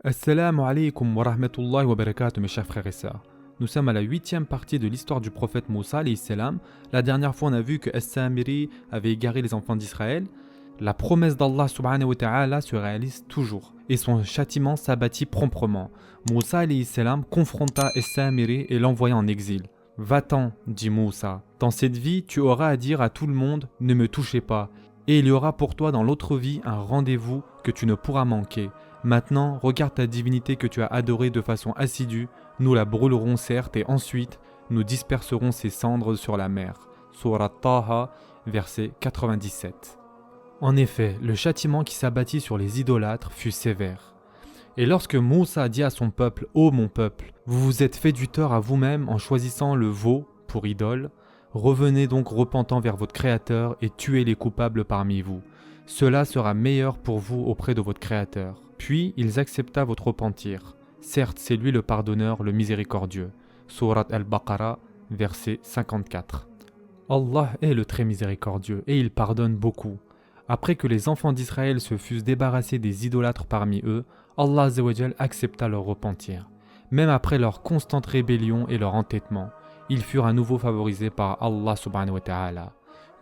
Assalamu alaikum wa rahmatullahi wa barakatuh mes chers frères et sœurs. Nous sommes à la 8e partie de l'histoire du prophète Moussa alayhi salam. La dernière fois on a vu que As-Samiri avait égaré les enfants d'Israël. La promesse d'Allah subhanahu wa ta'ala se réalise toujours et son châtiment s'abattit promptement. Moussa alayhi salam confronta As-Samiri et l'envoya en exil. Va-t'en, dit Moussa. Dans cette vie, tu auras à dire à tout le monde « Ne me touchez pas ». Et il y aura pour toi dans l'autre vie un rendez-vous que tu ne pourras manquer. Maintenant, regarde ta divinité que tu as adorée de façon assidue, nous la brûlerons certes et ensuite nous disperserons ses cendres sur la mer. Surat Taha, verset 97. En effet, le châtiment qui s'abattit sur les idolâtres fut sévère. Et lorsque Moussa dit à son peuple « Ô mon peuple, vous vous êtes fait du tort à vous-même en choisissant le veau pour idole, revenez donc repentant vers votre Créateur et tuez les coupables parmi vous. Cela sera meilleur pour vous auprès de votre Créateur. » Puis ils accepta votre repentir. Certes, c'est lui le pardonneur, le miséricordieux. Surat Al-Baqarah, verset 54. Allah est le très miséricordieux et il pardonne beaucoup. Après que les enfants d'Israël se fussent débarrassés des idolâtres parmi eux, Allah Azza wa Jal accepta leur repentir. Même après leur constante rébellion et leur entêtement, ils furent à nouveau favorisés par Allah subhanahu wa ta'ala.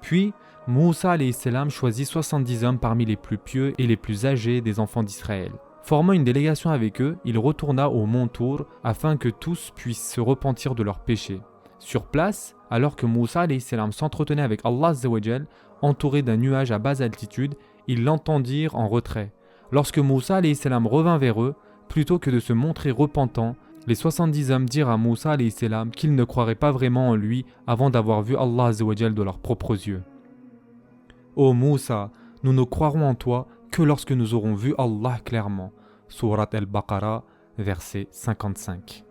Puis, Moussa alayhi salam choisit 70 hommes parmi les plus pieux et les plus âgés des enfants d'Israël. Formant une délégation avec eux, il retourna au mont Tour afin que tous puissent se repentir de leurs péchés. Sur place, alors que Moussa alayhi salam s'entretenait avec Allah Azza wa Jal, entouré d'un nuage à basse altitude, ils l'entendirent en retrait. Lorsque Moussa alayhi salam revint vers eux, plutôt que de se montrer repentant, les 70 hommes dirent à Moussa alayhi salam qu'ils ne croiraient pas vraiment en lui avant d'avoir vu Allah Azza wa Jal de leurs propres yeux. Ô Moussa, nous ne croirons en toi que lorsque nous aurons vu Allah clairement. Surat Al-Baqarah, verset 55.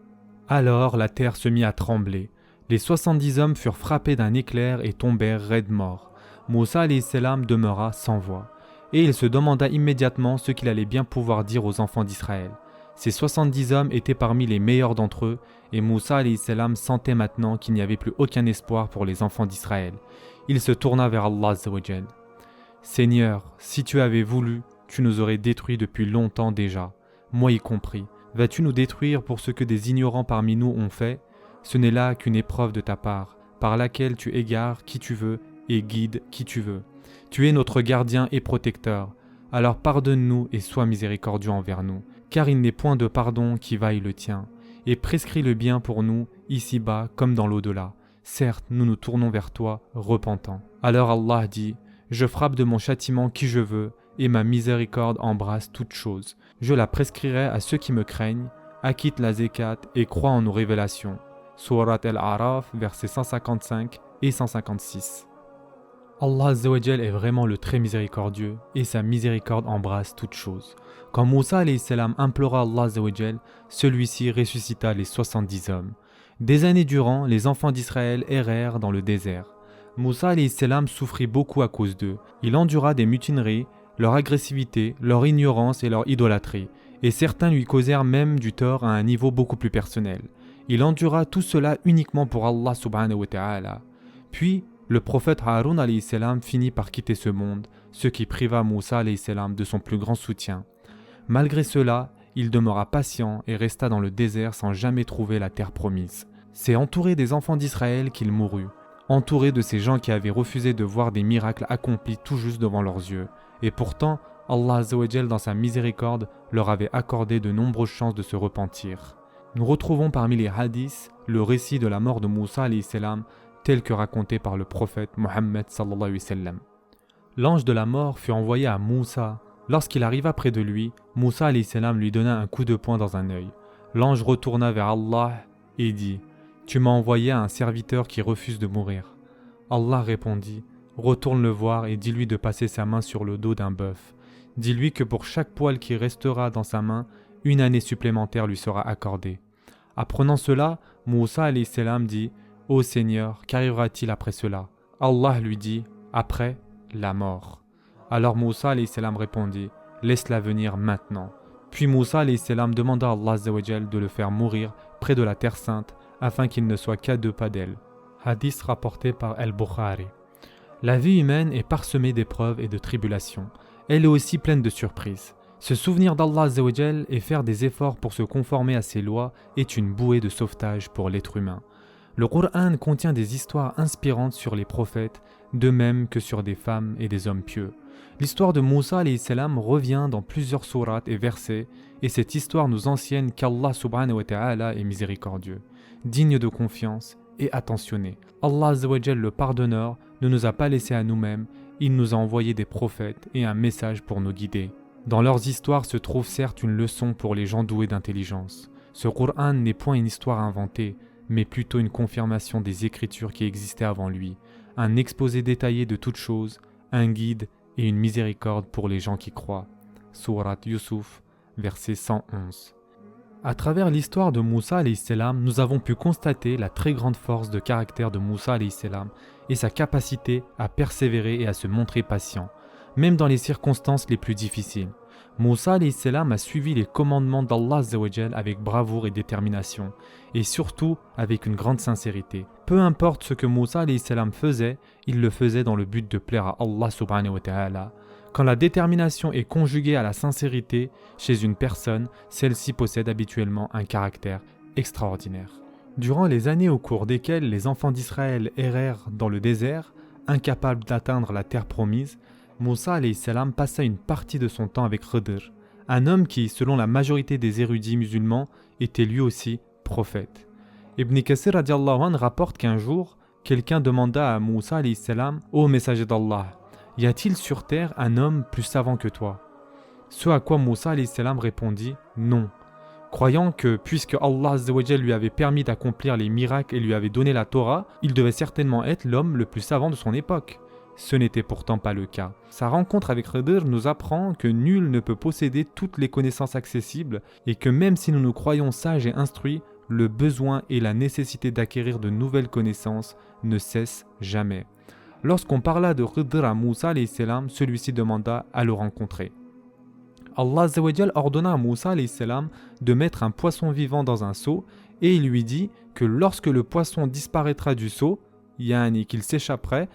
Alors la terre se mit à trembler. Les 70 hommes furent frappés d'un éclair et tombèrent raides morts. Moussa alayhi salam demeura sans voix. Et il se demanda immédiatement ce qu'il allait bien pouvoir dire aux enfants d'Israël. Ces 70 hommes étaient parmi les meilleurs d'entre eux, et Moussa alayhi salam sentait maintenant qu'il n'y avait plus aucun espoir pour les enfants d'Israël. Il se tourna vers Allah Azza wa Jal. Seigneur, si tu avais voulu, tu nous aurais détruits depuis longtemps déjà, moi y compris. Vas-tu nous détruire pour ce que des ignorants parmi nous ont fait? Ce n'est là qu'une épreuve de ta part, par laquelle tu égares qui tu veux et guides qui tu veux. Tu es notre gardien et protecteur. Alors pardonne-nous et sois miséricordieux envers nous, car il n'est point de pardon qui vaille le tien, et prescris le bien pour nous, ici-bas comme dans l'au-delà. Certes, nous nous tournons vers toi, repentants. Alors Allah dit, je frappe de mon châtiment qui je veux, et ma miséricorde embrasse toute chose. Je la prescrirai à ceux qui me craignent, acquittent la zakat et croient en nos révélations. Surat Al-A'raf, versets 155 et 156. Allah Azza wa Jal est vraiment le très miséricordieux, et sa miséricorde embrasse toute chose. Quand Moussa alayhi salam implora Allah Azza wa Jal, celui-ci ressuscita les 70 hommes. Des années durant, les enfants d'Israël errèrent dans le désert. Moussa alayhi salam souffrit beaucoup à cause d'eux. Il endura des mutineries, leur agressivité, leur ignorance et leur idolâtrie, et certains lui causèrent même du tort à un niveau beaucoup plus personnel. Il endura tout cela uniquement pour Allah subhanahu wa ta'ala. Puis, le prophète Haroun alayhi salam finit par quitter ce monde, ce qui priva Moussa alayhi salam de son plus grand soutien. Malgré cela, il demeura patient et resta dans le désert sans jamais trouver la terre promise. C'est entouré des enfants d'Israël qu'il mourut, entouré de ces gens qui avaient refusé de voir des miracles accomplis tout juste devant leurs yeux. Et pourtant, Allah Azza wa Jal dans sa miséricorde leur avait accordé de nombreuses chances de se repentir. Nous retrouvons parmi les hadiths le récit de la mort de Moussa alayhi salam tel que raconté par le prophète Mohammed sallallahu alayhi wa sallam. L'ange de la mort fut envoyé à Moussa. Lorsqu'il arriva près de lui, Moussa alayhi salam lui donna un coup de poing dans un œil. L'ange retourna vers Allah et dit « Tu m'as envoyé à un serviteur qui refuse de mourir. » Allah répondit « Retourne le voir et dis-lui de passer sa main sur le dos d'un bœuf. Dis-lui que pour chaque poil qui restera dans sa main, une année supplémentaire lui sera accordée. » Apprenant cela, Moussa alayhi salam dit « Ô Seigneur, qu'arrivera-t-il après cela ?» Allah lui dit « Après, la mort. » Alors Moussa alayhi salam répondit « Laisse-la venir maintenant. » Puis Moussa alayhi salam demanda à Allah Azza wa Jal de le faire mourir près de la terre sainte afin qu'il ne soit qu'à 2 pas d'elle. Hadith rapporté par Al-Bukhari. La vie humaine est parsemée d'épreuves et de tribulations. Elle est aussi pleine de surprises. Se souvenir d'Allah Azza wa Jal et faire des efforts pour se conformer à ses lois est une bouée de sauvetage pour l'être humain. Le Coran contient des histoires inspirantes sur les prophètes, de même que sur des femmes et des hommes pieux. L'histoire de Moussa alayhi salam revient dans plusieurs sourates et versets, et cette histoire nous enseigne qu'Allah subhanahu wa ta'ala est miséricordieux, digne de confiance et attentionné. Allah Azza wa Jal, le pardonneur, ne nous a pas laissés à nous-mêmes, il nous a envoyé des prophètes et un message pour nous guider. Dans leurs histoires se trouve certes une leçon pour les gens doués d'intelligence. Ce Coran n'est point une histoire inventée, mais plutôt une confirmation des écritures qui existaient avant lui, un exposé détaillé de toutes choses, un guide et une miséricorde pour les gens qui croient. Sourate Yusuf, verset 111. À travers l'histoire de Moussa alayhi salam, nous avons pu constater la très grande force de caractère de Moussa alayhi salam et sa capacité à persévérer et à se montrer patient, même dans les circonstances les plus difficiles. Moussa alayhi salam a suivi les commandements d'Allah Azza wa Jal avec bravoure et détermination, et surtout avec une grande sincérité. Peu importe ce que Moussa alayhi salam faisait, il le faisait dans le but de plaire à Allah subhanahu wa ta'ala. Quand la détermination est conjuguée à la sincérité chez une personne, celle-ci possède habituellement un caractère extraordinaire. Durant les années au cours desquelles les enfants d'Israël errèrent dans le désert, incapables d'atteindre la terre promise, Moussa alayhi salam passa une partie de son temps avec Khidr, un homme qui, selon la majorité des érudits musulmans, était lui aussi prophète. Ibn Kassir radiallahu anh rapporte qu'un jour, quelqu'un demanda à Moussa alayhi salam « Ô messager d'Allah, y a-t-il sur terre un homme plus savant que toi ?» Ce à quoi Moussa alayhi salam répondit « Non », croyant que puisque Allah Azza wa Jal lui avait permis d'accomplir les miracles et lui avait donné la Torah, il devait certainement être l'homme le plus savant de son époque. Ce n'était pourtant pas le cas. Sa rencontre avec Khidr nous apprend que nul ne peut posséder toutes les connaissances accessibles et que même si nous nous croyons sages et instruits, le besoin et la nécessité d'acquérir de nouvelles connaissances ne cessent jamais. Lorsqu'on parla de Khidr à Moussa alayhi salam, celui-ci demanda à le rencontrer. Allah Azza wa Jal ordonna à Moussa alayhi salam de mettre un poisson vivant dans un seau et il lui dit que lorsque le poisson disparaîtra du seau, yani qu'il s'échapperait,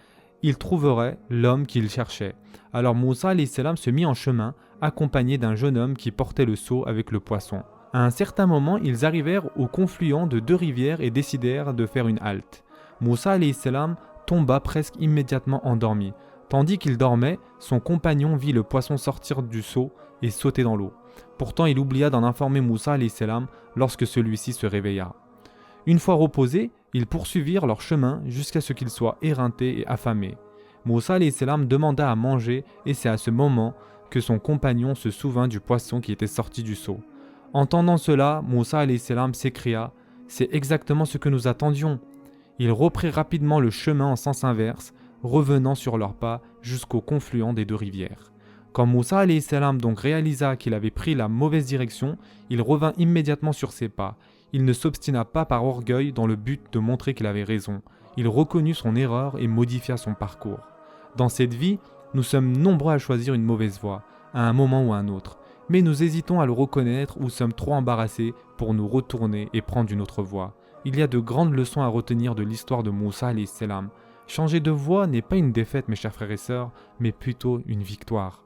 il trouverait l'homme qu'il cherchait. Alors Moussa alayhi salam se mit en chemin, accompagné d'un jeune homme qui portait le seau avec le poisson. À un certain moment, ils arrivèrent au confluent de deux rivières et décidèrent de faire une halte. Moussa alayhi salam tomba presque immédiatement endormi. Tandis qu'il dormait, son compagnon vit le poisson sortir du seau et sauter dans l'eau. Pourtant, il oublia d'en informer Moussa alayhi salam lorsque celui-ci se réveilla. Une fois reposés, ils poursuivirent leur chemin jusqu'à ce qu'ils soient éreintés et affamés. Moussa alayhi salam demanda à manger et c'est à ce moment que son compagnon se souvint du poisson qui était sorti du seau. Entendant cela, Moussa alayhi salam s'écria « C'est exactement ce que nous attendions !» Ils reprirent rapidement le chemin en sens inverse, revenant sur leurs pas jusqu'au confluent des deux rivières. Quand Moussa alayhi salam donc réalisa qu'il avait pris la mauvaise direction, il revint immédiatement sur ses pas. Il ne s'obstina pas par orgueil dans le but de montrer qu'il avait raison. Il reconnut son erreur et modifia son parcours. Dans cette vie, nous sommes nombreux à choisir une mauvaise voie, à un moment ou à un autre. Mais nous hésitons à le reconnaître ou sommes trop embarrassés pour nous retourner et prendre une autre voie. Il y a de grandes leçons à retenir de l'histoire de Moussa alayhi salam. Changer de voie n'est pas une défaite, mes chers frères et sœurs, mais plutôt une victoire.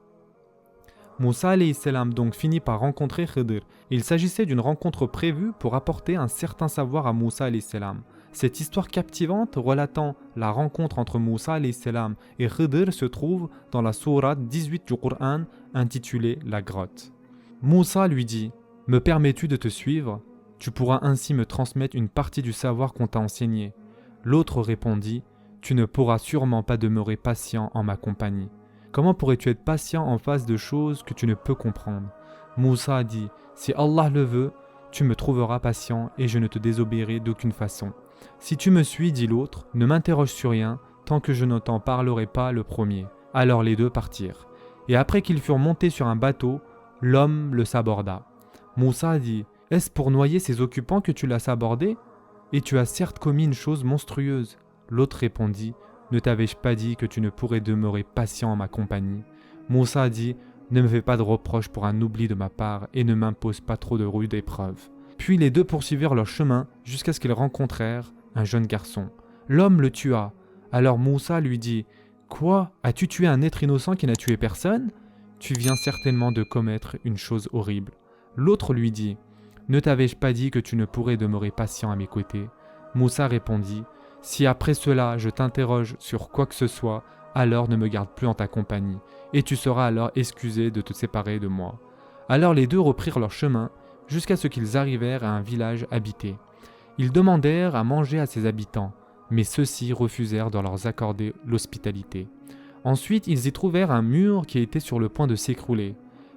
Moussa alayhi salam donc finit par rencontrer Khidr. Il s'agissait d'une rencontre prévue pour apporter un certain savoir à Moussa alayhi salam. Cette histoire captivante relatant la rencontre entre Moussa alayhi salam et Khidr se trouve dans la sourate 18 du Coran intitulée La grotte. Moussa lui dit « Me permets-tu de te suivre ? Tu pourras ainsi me transmettre une partie du savoir qu'on t'a enseigné. » L'autre répondit « Tu ne pourras sûrement pas demeurer patient en ma compagnie. Comment pourrais-tu être patient en face de choses que tu ne peux comprendre ?» Moussa a dit « Si Allah le veut, tu me trouveras patient et je ne te désobéirai d'aucune façon. Si tu me suis, dit l'autre, ne m'interroge sur rien tant que je ne t'en parlerai pas le premier. » Alors les deux partirent. Et après qu'ils furent montés sur un bateau, l'homme le saborda. Moussa a dit « Est-ce pour noyer ses occupants que tu l'as sabordé ? Et tu as certes commis une chose monstrueuse. » L'autre répondit « Ne t'avais-je pas dit que tu ne pourrais demeurer patient en ma compagnie ?» Moussa a dit « Ne me fais pas de reproches pour un oubli de ma part et ne m'impose pas trop de rudes épreuves. » Puis les deux poursuivirent leur chemin jusqu'à ce qu'ils rencontrèrent un jeune garçon. L'homme le tua. Alors Moussa lui dit « Quoi ? As-tu tué un être innocent qui n'a tué personne ? tu viens certainement de commettre une chose horrible. » L'autre lui dit, « Ne t'avais-je pas dit que tu ne pourrais demeurer patient à mes côtés ?» Moussa répondit, « Si après cela je t'interroge sur quoi que ce soit, alors ne me garde plus en ta compagnie, et tu seras alors excusé de te séparer de moi. » Alors les deux reprirent leur chemin, jusqu'à ce qu'ils arrivèrent à un village habité. Ils demandèrent à manger à ses habitants, mais ceux-ci refusèrent de leur accorder l'hospitalité. Ensuite, ils y trouvèrent un mur qui était sur le point de s'écrouler.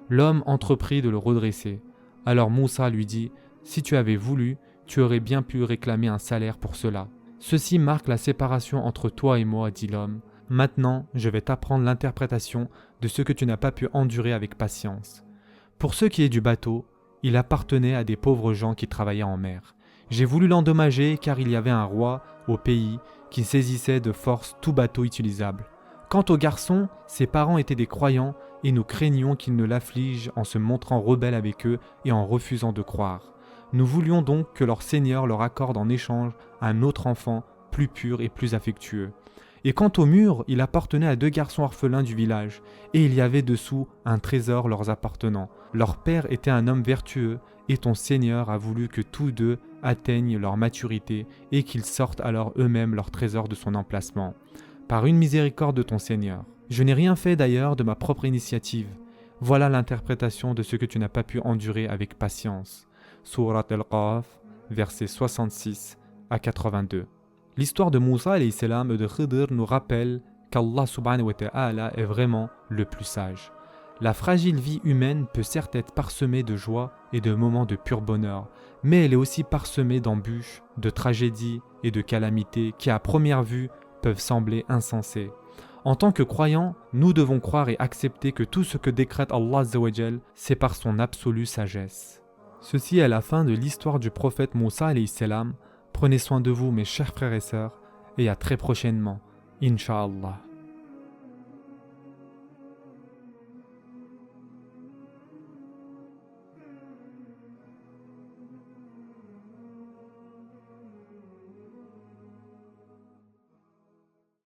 L'homme entreprit de le redresser. Alors Moussa lui dit, « Si tu avais voulu, tu aurais bien pu réclamer un salaire pour cela. Ceci marque la séparation entre toi et moi, dit l'homme. Maintenant, je vais t'apprendre l'interprétation de ce que tu n'as pas pu endurer avec patience. Pour ce qui est du bateau, il appartenait à des pauvres gens qui travaillaient en mer. J'ai voulu l'endommager car il y avait un roi au pays qui saisissait de force tout bateau utilisable. Quant au garçon, ses parents étaient des croyants et nous craignons qu'il ne l'afflige en se montrant rebelle avec eux et en refusant de croire. Nous voulions donc que leur Seigneur leur accorde en échange un autre enfant plus pur et plus affectueux. Et quant au mur, il appartenait à 2 garçons orphelins du village, et il y avait dessous un trésor leur appartenant. Leur père était un homme vertueux, et ton Seigneur a voulu que tous deux atteignent leur maturité et qu'ils sortent alors eux-mêmes leur trésor de son emplacement. Par une miséricorde de ton Seigneur. Je n'ai rien fait d'ailleurs de ma propre initiative. Voilà l'interprétation de ce que tu n'as pas pu endurer avec patience. Surat al-Qaf, versets 66 à 82. L'histoire de Moussa alayhi salam et de Khidr nous rappelle qu'Allah subhanahu wa ta'ala est vraiment le plus sage. La fragile vie humaine peut certes être parsemée de joie et de moments de pur bonheur, mais elle est aussi parsemée d'embûches, de tragédies et de calamités qui à première vue peuvent sembler insensées. En tant que croyants, nous devons croire et accepter que tout ce que décrète Allah azza wa jal, c'est par son absolue sagesse. Ceci est la fin de l'histoire du prophète Moussa alayhi salam. Prenez soin de vous mes chers frères et sœurs et à très prochainement, Inch'Allah.